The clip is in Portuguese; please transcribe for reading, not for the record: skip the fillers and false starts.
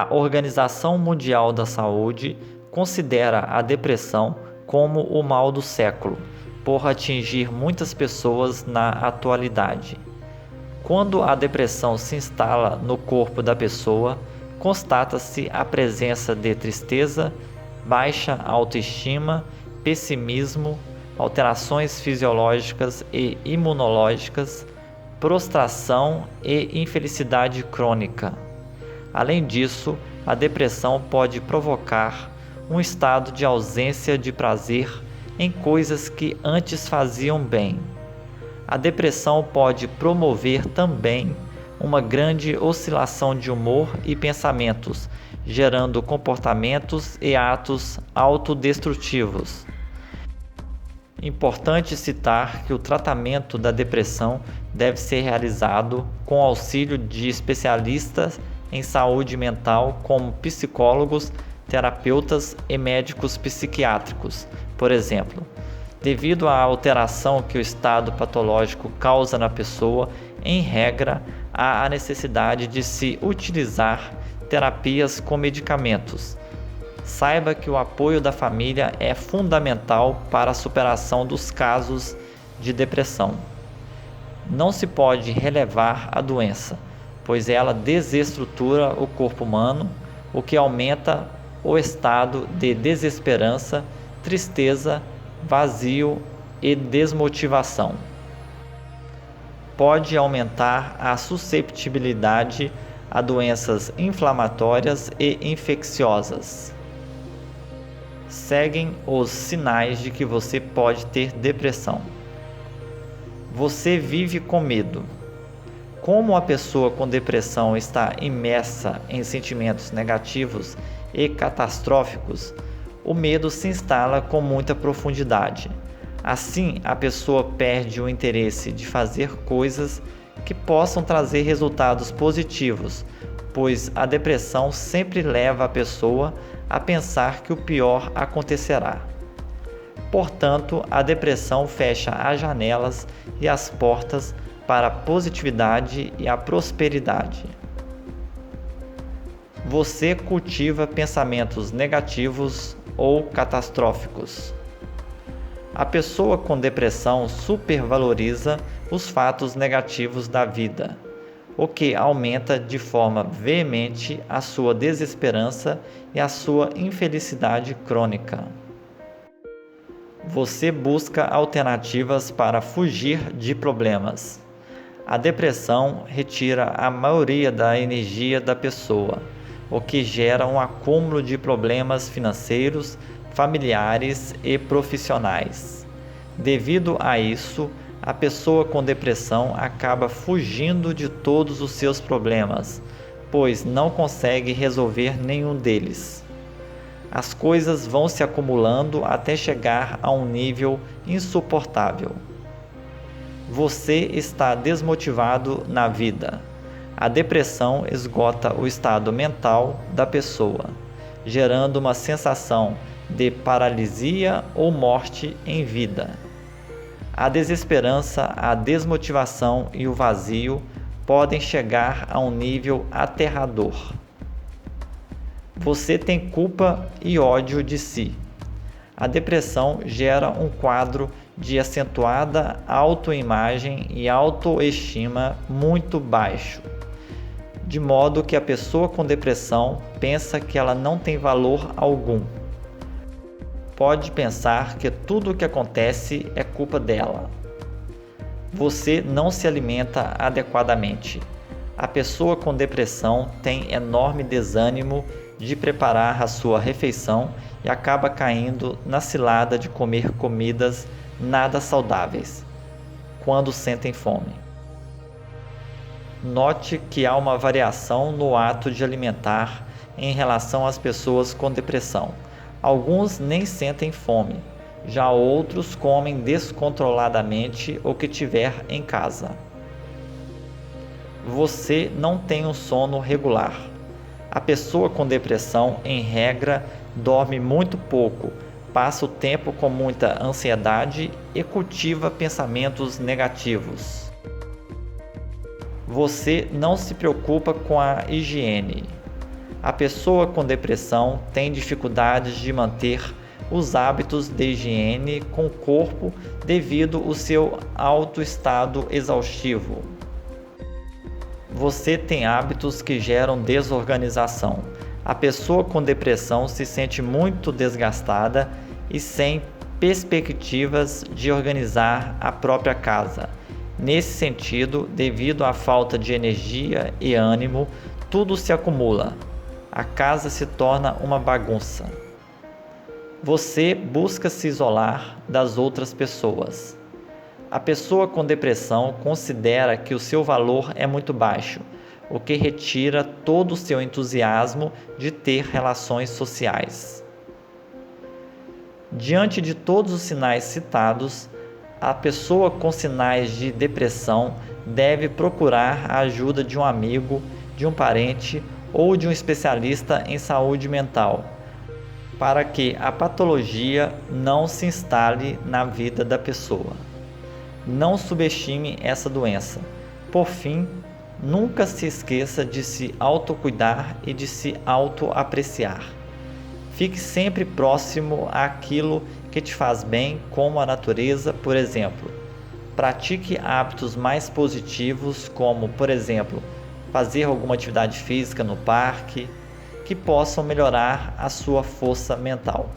A Organização Mundial da Saúde considera a depressão como o mal do século, por atingir muitas pessoas na atualidade. Quando a depressão se instala no corpo da pessoa, constata-se a presença de tristeza, baixa autoestima, pessimismo, alterações fisiológicas e imunológicas, prostração e infelicidade crônica. Além disso, a depressão pode provocar um estado de ausência de prazer em coisas que antes faziam bem. A depressão pode promover também uma grande oscilação de humor e pensamentos, gerando comportamentos e atos autodestrutivos. Importante citar que o tratamento da depressão deve ser realizado com auxílio de especialistas em saúde mental, como psicólogos, terapeutas e médicos psiquiátricos, por exemplo. Devido à alteração que o estado patológico causa na pessoa, em regra, há a necessidade de se utilizar terapias com medicamentos. Saiba que o apoio da família é fundamental para a superação dos casos de depressão. Não se pode relevar a doença, pois ela desestrutura o corpo humano, o que aumenta o estado de desesperança, tristeza, vazio e desmotivação. Pode aumentar a susceptibilidade a doenças inflamatórias e infecciosas. Seguem os sinais de que você pode ter depressão. Você vive com medo. Como a pessoa com depressão está imersa em sentimentos negativos e catastróficos, o medo se instala com muita profundidade. Assim, a pessoa perde o interesse de fazer coisas que possam trazer resultados positivos, pois a depressão sempre leva a pessoa a pensar que o pior acontecerá. Portanto, a depressão fecha as janelas e as portas para a positividade e a prosperidade. Você cultiva pensamentos negativos ou catastróficos. A pessoa com depressão supervaloriza os fatos negativos da vida, o que aumenta de forma veemente a sua desesperança e a sua infelicidade crônica. Você busca alternativas para fugir de problemas. A depressão retira a maioria da energia da pessoa, o que gera um acúmulo de problemas financeiros, familiares e profissionais. Devido a isso, a pessoa com depressão acaba fugindo de todos os seus problemas, pois não consegue resolver nenhum deles. As coisas vão se acumulando até chegar a um nível insuportável. Você está desmotivado na vida. A depressão esgota o estado mental da pessoa, gerando uma sensação de paralisia ou morte em vida. A desesperança, a desmotivação e o vazio podem chegar a um nível aterrador. Você tem culpa e ódio de si. A depressão gera um quadro de acentuada autoimagem e autoestima muito baixo, de modo que a pessoa com depressão pensa que ela não tem valor algum. Pode pensar que tudo o que acontece é culpa dela. Você não se alimenta adequadamente. A pessoa com depressão tem enorme desânimo de preparar a sua refeição e acaba caindo na cilada de comer comidas nada saudáveis quando sentem fome. Note que há uma variação no ato de alimentar em relação às pessoas com depressão. Alguns nem sentem fome, já outros comem descontroladamente o que tiver em casa. Você não tem um sono regular. A pessoa com depressão, em regra, dorme muito pouco, passa o tempo com muita ansiedade e cultiva pensamentos negativos. Você não se preocupa com a higiene. A pessoa com depressão tem dificuldades de manter os hábitos de higiene com o corpo devido ao seu alto estado exaustivo. Você tem hábitos que geram desorganização. A pessoa com depressão se sente muito desgastada e sem perspectivas de organizar a própria casa. Nesse sentido, devido à falta de energia e ânimo, tudo se acumula. A casa se torna uma bagunça. Você busca se isolar das outras pessoas. A pessoa com depressão considera que o seu valor é muito baixo, o que retira todo o seu entusiasmo de ter relações sociais. Diante de todos os sinais citados, a pessoa com sinais de depressão deve procurar a ajuda de um amigo, de um parente ou de um especialista em saúde mental, para que a patologia não se instale na vida da pessoa. Não subestime essa doença. Por fim, nunca se esqueça de se autocuidar e de se autoapreciar. Fique sempre próximo àquilo que te faz bem, como a natureza, por exemplo. Pratique hábitos mais positivos, como, por exemplo, fazer alguma atividade física no parque, que possam melhorar a sua força mental.